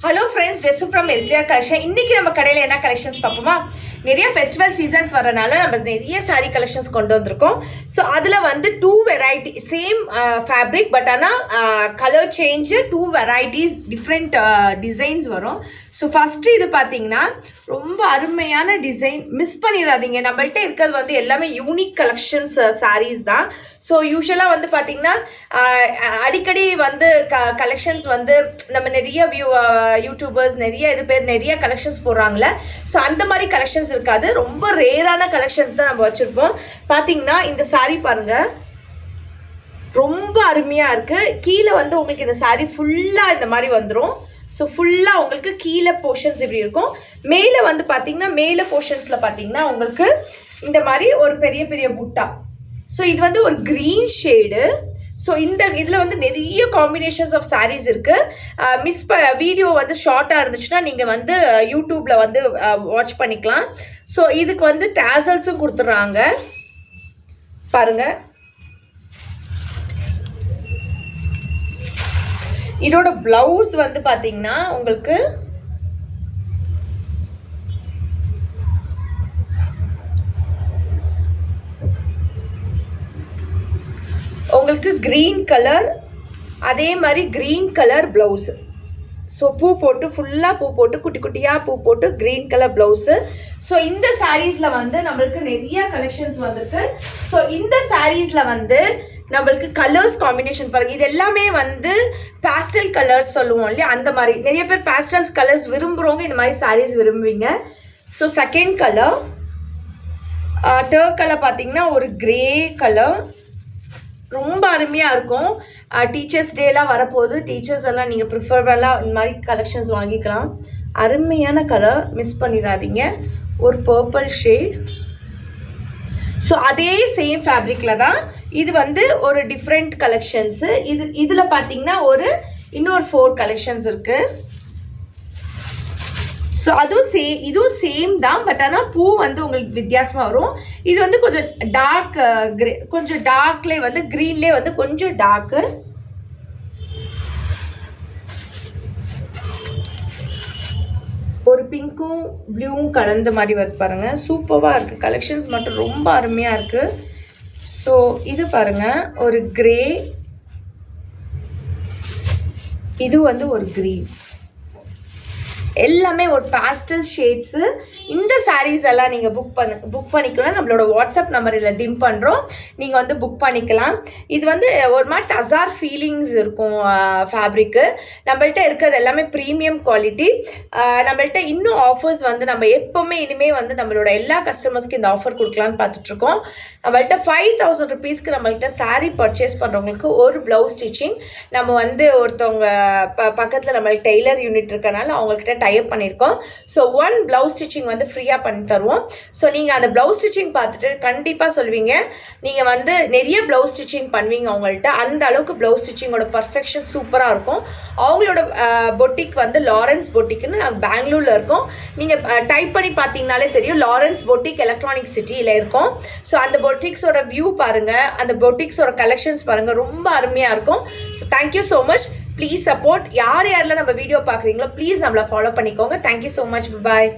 Hello friends, Jessu from SJR collection. இன்னைக்கு நம்ம கடையில் என்ன கலெக்ஷன்ஸ் பார்ப்போமா? நிறைய ஃபெஸ்டிவல் சீசன்ஸ் வரனால நம்ம நிறைய சாரீ கலெக்ஷன்ஸ் கொண்டு வந்திருக்கோம். ஸோ அதில் வந்து 2 வெரைட்டி சேம் ஃபேப்ரிக், பட் ஆனால் colour change 2 varieties different designs வரும். ஸோ ஃபஸ்ட்டு இது பார்த்தீங்கன்னா ரொம்ப அருமையான டிசைன், மிஸ் பண்ணிடாதீங்க. நம்மள்ட்ட இருக்கிறது வந்து எல்லாமே யூனிக் கலெக்ஷன்ஸ் சாரீஸ் தான். ஸோ யூஸ்வலாக வந்து பார்த்தீங்கன்னா அடிக்கடி வந்து கலெக்ஷன்ஸ் வந்து நம்ம நிறைய யூடியூபர்ஸ் நிறைய கலெக்ஷன்ஸ் போடுறாங்களே. ஸோ அந்த மாதிரி கலெக்ஷன்ஸ் இருக்காது, ரொம்ப ரேரான கலெக்ஷன்ஸ் தான் நம்ம வச்சுருப்போம். பார்த்தீங்கன்னா இந்த சாரீ பாருங்கள், ரொம்ப அருமையாக இருக்குது. கீழே வந்து உங்களுக்கு இந்த சாரீ ஃபுல்லாக இந்த மாதிரி வந்துடும். ஸோ ஃபுல்லாக உங்களுக்கு கீழே போர்ஷன்ஸ் இப்படி இருக்கும். மேலே வந்து பார்த்தீங்கன்னா மேலே போர்ஷன்ஸில் பார்த்தீங்கன்னா உங்களுக்கு இந்த மாதிரி ஒரு பெரிய பெரிய புட்டா. ஸோ இது வந்து ஒரு க்ரீன் ஷேடு. ஸோ இந்த இதில் வந்து நிறைய காம்பினேஷன்ஸ் ஆஃப் சாரீஸ் இருக்குது. வீடியோ வந்து ஷார்ட்டாக இருந்துச்சுன்னா நீங்கள் வந்து யூடியூப்பில் வந்து வாட்ச் பண்ணிக்கலாம். ஸோ இதுக்கு வந்து டேசல்ஸும் கொடுத்துட்றாங்க பாருங்கள். இதோட பிளவுஸ் வந்து பார்த்தீங்கன்னா உங்களுக்கு க்ரீன் கலர், அதே மாதிரி க்ரீன் கலர் ப்ளவுஸு. ஸோ பூ போட்டு ஃபுல்லாக பூ போட்டு குட்டி குட்டியாக பூ போட்டு க்ரீன் கலர் ப்ளவுஸு. ஸோ இந்த சாரீஸில் வந்து நம்மளுக்கு நிறைய கலெக்ஷன்ஸ் வந்திருக்கு. ஸோ இந்த சாரீஸில் வந்து நம்மளுக்கு கலர்ஸ் காம்பினேஷன் பாருங்கள். இது எல்லாமே வந்து பேஸ்டல் கலர்ஸ் சொல்லுவோம் இல்லையா, அந்த மாதிரி நிறைய பேர் பேஸ்டல்ஸ் கலர்ஸ் விரும்புகிறவங்க இந்த மாதிரி சாரீஸ் விரும்புவீங்க. So second colour dark colour பார்த்தீங்கன்னா ஒரு கிரே கலர், ரொம்ப அருமையாக இருக்கும். டீச்சர்ஸ் டேலாம் வரப்போகுது, டீச்சர்ஸ் எல்லாம் நீங்கள் ப்ரிஃபரபுளாக இந்த மாதிரி கலெக்ஷன்ஸ் வாங்கிக்கலாம். அருமையான கலர், மிஸ் பண்ணிடாதீங்க. ஒரு பர்பிள் ஷேட். ஸோ அதே சேம் ஃபேப்ரிக்கில் தான் இது வந்து ஒரு டிஃப்ரெண்ட் கலெக்ஷன்ஸு. இதில் பார்த்தீங்கன்னா இன்னொரு 4 கலெக்ஷன்ஸ் இருக்குது. ஸோ இதுவும் சேம் தான், பட் ஆனால் பூ வந்து உங்களுக்கு வித்தியாசமாக வரும். இது வந்து கொஞ்சம் டார்க் கிரே, கொஞ்சம் டார்க்லேயே வந்து க்ரீன்லேயே வந்து கொஞ்சம் டார்க்கு. ஒரு பிங்க்கும் ப்ளூவும் கலந்த மாதிரி வருது பாருங்கள். சூப்பராக இருக்குது, கலெக்ஷன்ஸ் மட்டும் ரொம்ப அருமையாக இருக்குது. ஸோ இது பாருங்கள், ஒரு கிரே, இது வந்து ஒரு க்ரீன், எல்லாமே ஒரு பாஸ்டல் ஷேட்ஸு. இந்த சாரீஸ் எல்லாம் நீங்கள் புக் பண்ணிக்கலாம். நம்மளோட வாட்ஸ்அப் நம்பர் இதில் டிம் பண்ணுறோம், நீங்கள் வந்து புக் பண்ணிக்கலாம். இது வந்து ஒரு மாதிரி டசார் ஃபீலிங்ஸ் இருக்கும் ஃபேப்ரிக்கு. நம்மள்ட்ட இருக்கிறது எல்லாமே ப்ரீமியம் குவாலிட்டி. நம்மள்ட்ட இன்னும் ஆஃபர்ஸ் வந்து நம்ம எப்போவுமே இனிமேல் வந்து நம்மளோட எல்லா கஸ்டமர்ஸ்க்கு இந்த ஆஃபர் கொடுக்கலான்னு பார்த்துட்ருக்கோம். நம்மள்ட்ட 5000 ருபீஸ்க்கு நம்மள்ட்ட சாரீ பர்ச்சேஸ் பண்ணுறவங்களுக்கு ஒரு ப்ளவுஸ் ஸ்டிச்சிங் நம்ம வந்து ஒருத்தவங்க பக்கத்தில் நம்மளுக்கு டெய்லர் யூனிட் இருக்கனால அவங்கக்கிட்ட டைப் பண்ணியிருக்கோம். ஸோ 1 ப்ளவுஸ் ஸ்டிச்சிங் வந்து ஃப்ரீயாக பண்ணி தருவோம். ஸோ நீங்கள் அந்த ப்ளவுஸ் ஸ்டிச்சிங் பார்த்துட்டு கண்டிப்பாக சொல்வீங்க, நீங்கள் வந்து நிறைய ப்ளவுஸ் ஸ்டிச்சிங் பண்ணுவீங்க அவங்கள்ட்ட. அந்த அளவுக்கு ப்ளவுஸ் ஸ்டிச்சிங்கோட பர்ஃபெக்ஷன் சூப்பராக இருக்கும். அவங்களோட பொட்டிக் வந்து லாரன்ஸ் பொட்டிக்னு நாங்கள் பெங்களூரில் இருக்கோம். நீங்கள் டைப் பண்ணி பார்த்தீங்கனாலே தெரியும், லாரன்ஸ் பொட்டிக் எலக்ட்ரானிக் சிட்டியில் இருக்கும். ஸோ அந்த பொட்டிக்ஸோட வியூ பாருங்கள், அந்த பொட்டிக்ஸோட கலெக்ஷன்ஸ் பாருங்கள், ரொம்ப அருமையாக இருக்கும். So thank you so much. Please support. யாரெல்லாம் நம்ம வீடியோ பார்க்குறீங்களோ ப்ளீஸ் நம்மளை ஃபாலோ பண்ணிக்கோங்க. Thank you so much. பாய்.